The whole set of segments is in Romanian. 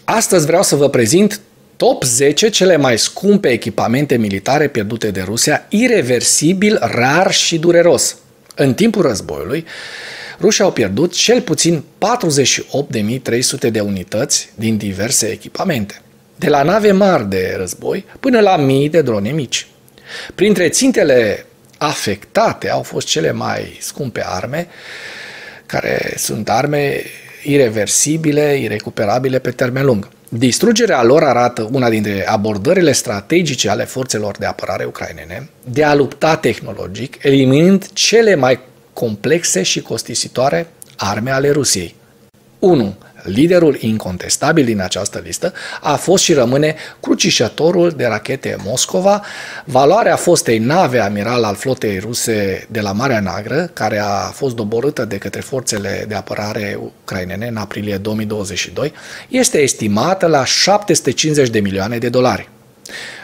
Astăzi vreau să vă prezint top 10 cele mai scumpe echipamente militare pierdute de Rusia, ireversibil, rar și dureros. În timpul războiului, rușii au pierdut cel puțin 48.300 de unități din diverse echipamente, de la nave mari de război până la mii de drone mici. Printre țintele afectate au fost cele mai scumpe arme, care sunt arme ireversibile, irecuperabile pe termen lung. Distrugerea lor arată una dintre abordările strategice ale forțelor de apărare ucrainene de a lupta tehnologic, eliminând cele mai complexe și costisitoare arme ale Rusiei. 1. Liderul incontestabil din această listă a fost și rămâne crucișătorul de rachete Moscova, valoarea fostei nave amiral al flotei ruse de la Marea Neagră, care a fost doborâtă de către forțele de apărare ucrainene în aprilie 2022, este estimată la 750 de milioane de dolari.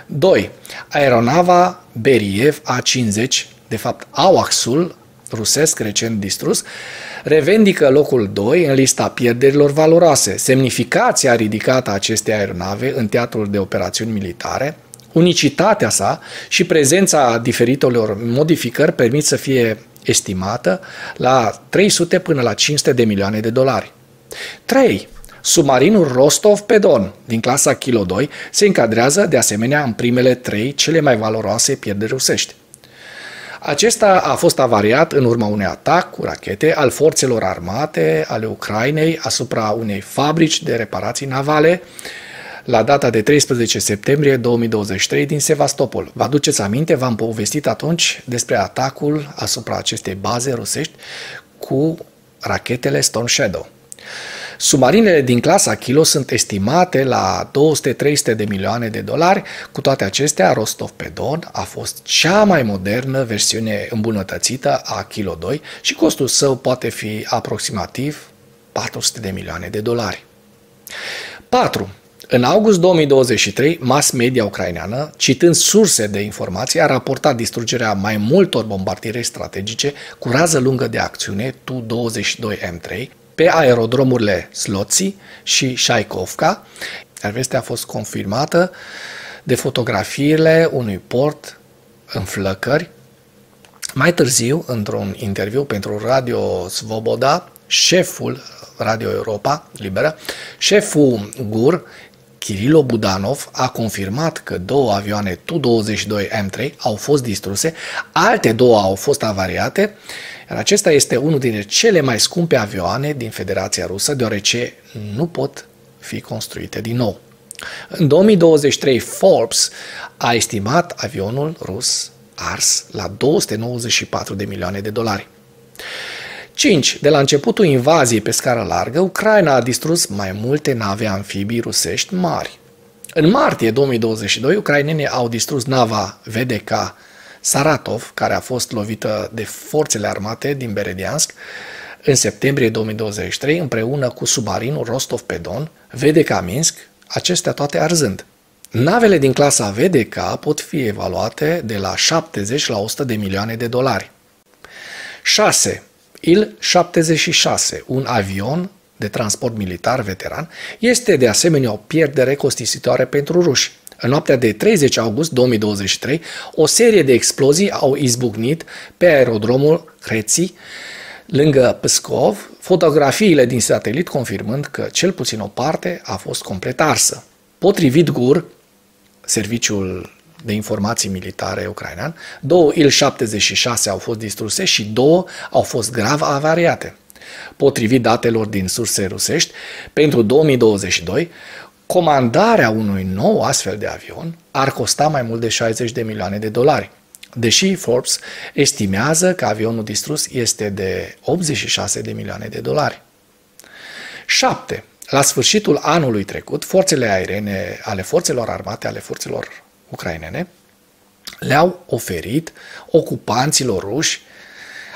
2. Aeronava Beriev A-50, de fapt AWACS-ul rusesc recent distrus, revendică locul 2 în lista pierderilor valoroase. Semnificația ridicată a acestei aeronave în teatrul de operațiuni militare, unicitatea sa și prezența diferitelor modificări permit să fie estimată la 300 până la 500 de milioane de dolari. 3. Submarinul Rostov pe Don, din clasa Kilo 2, se încadrează de asemenea în primele 3 cele mai valoroase pierderi rusești. Acesta a fost avariat în urma unui atac cu rachete al forțelor armate ale Ucrainei asupra unei fabrici de reparații navale la data de 13 septembrie 2023 din Sevastopol. Vă aduceți aminte? V-am povestit atunci despre atacul asupra acestei baze rusești cu rachetele Storm Shadow. Submarinele din clasa Kilo sunt estimate la 200-300 de milioane de dolari. Cu toate acestea, Rostov pe Don a fost cea mai modernă versiune îmbunătățită a Kilo 2 și costul său poate fi aproximativ 400 de milioane de dolari. 4. În august 2023, mass media ucraineană, citând surse de informații, a raportat distrugerea mai multor bombardiere strategice cu rază lungă de acțiune Tu-22M3 pe aerodromurile Slotsi și Șaikovka, iar vestea a fost confirmată de fotografiile unui port în flăcări. Mai târziu, într-un interviu pentru Radio Svoboda, șeful Radio Europa Liberă, șeful GUR, Kirilo Budanov, a confirmat că 2 avioane Tu-22M3 au fost distruse, alte 2 au fost avariate, iar acesta este unul dintre cele mai scumpe avioane din Federația Rusă, deoarece nu pot fi construite din nou. În 2023, Forbes a estimat avionul rus ars la 294 de milioane de dolari. 5. De la începutul invaziei pe scară largă, Ucraina a distrus mai multe nave amfibii rusești mari. În martie 2022, ucrainenii au distrus nava VDK Saratov, care a fost lovită de forțele armate din Berediansk în septembrie 2023, împreună cu submarinul Rostov pe Don, VDK Minsk, acestea toate arzând. Navele din clasa VDK pot fi evaluate de la 70 la 100 de milioane de dolari. 6. Il-76, un avion de transport militar veteran, este de asemenea o pierdere costisitoare pentru ruși. În noaptea de 30 august 2023, o serie de explozii au izbucnit pe aerodromul Creții, lângă Pskov, fotografiile din satelit confirmând că cel puțin o parte a fost complet arsă. Potrivit GUR, Serviciul de Informații Militare ucrainean, 2 Il-76 au fost distruse și 2 au fost grav avariate. Potrivit datelor din surse rusești, pentru 2022, comandarea unui nou astfel de avion ar costa mai mult de 60 de milioane de dolari, deși Forbes estimează că avionul distrus este de 86 de milioane de dolari. 7. La sfârșitul anului trecut, forțele aeriene ale forțelor armate ale forțelor ucrainene le-au oferit ocupanților ruși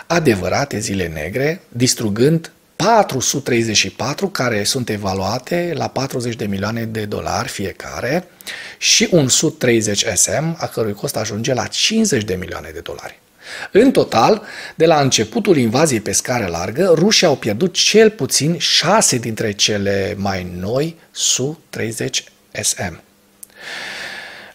adevărate zile negre, distrugând 434 care sunt evaluate la 40 de milioane de dolari fiecare și un Su-30 SM, a cărui cost ajunge la 50 de milioane de dolari. În total, de la începutul invaziei pe scară largă, rușii au pierdut cel puțin 6 dintre cele mai noi Su-30SM.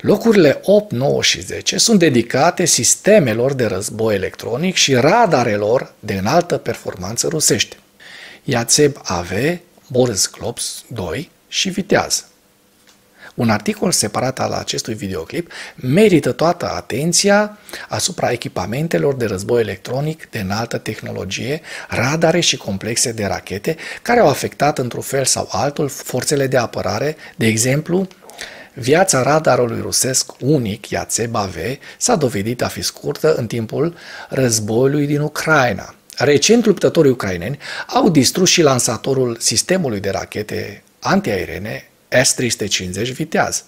Locurile 8, 9 și 10 sunt dedicate sistemelor de război electronic și radarelor de înaltă performanță rusești. Yatseb AV, Boris Glops 2 și Viteaz. Un articol separat al acestui videoclip merită toată atenția asupra echipamentelor de război electronic de înaltă tehnologie, radare și complexe de rachete care au afectat într-un fel sau altul forțele de apărare. De exemplu, viața radarului rusesc unic, Yatseb AV, s-a dovedit a fi scurtă în timpul războiului din Ucraina. Recent, luptătorii ucraineni au distrus și lansatorul sistemului de rachete antiaerene S-350 Viteaz.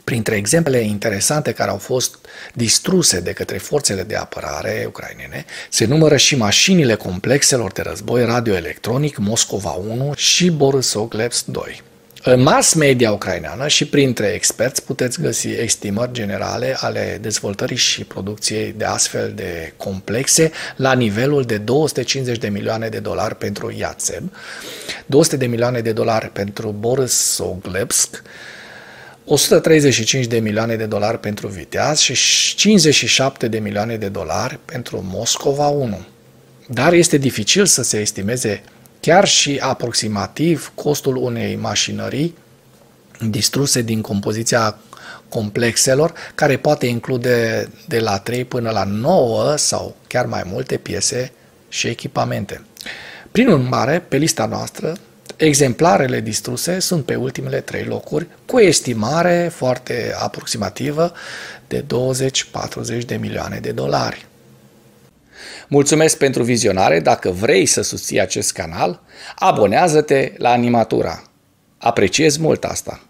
Printre exemplele interesante care au fost distruse de către forțele de apărare ucrainene se numără și mașinile complexelor de război radioelectronic Moscova 1 și Borisov-Glebs 2. În mass media ucraineană și printre experți puteți găsi estimări generale ale dezvoltării și producției de astfel de complexe la nivelul de 250 de milioane de dolari pentru Yatseb, 200 de milioane de dolari pentru Borisov-Glebsk, 135 de milioane de dolari pentru Viteaz și 57 de milioane de dolari pentru Moscova 1. Dar este dificil să se estimeze chiar și aproximativ costul unei mașinării distruse din compoziția complexelor, care poate include de la 3 până la 9 sau chiar mai multe piese și echipamente. Prin urmare, pe lista noastră, exemplarele distruse sunt pe ultimele 3 locuri, cu o estimare foarte aproximativă de 20-40 de milioane de dolari. Mulțumesc pentru vizionare. Dacă vrei să susții acest canal, abonează-te la Animatura. Apreciez mult asta.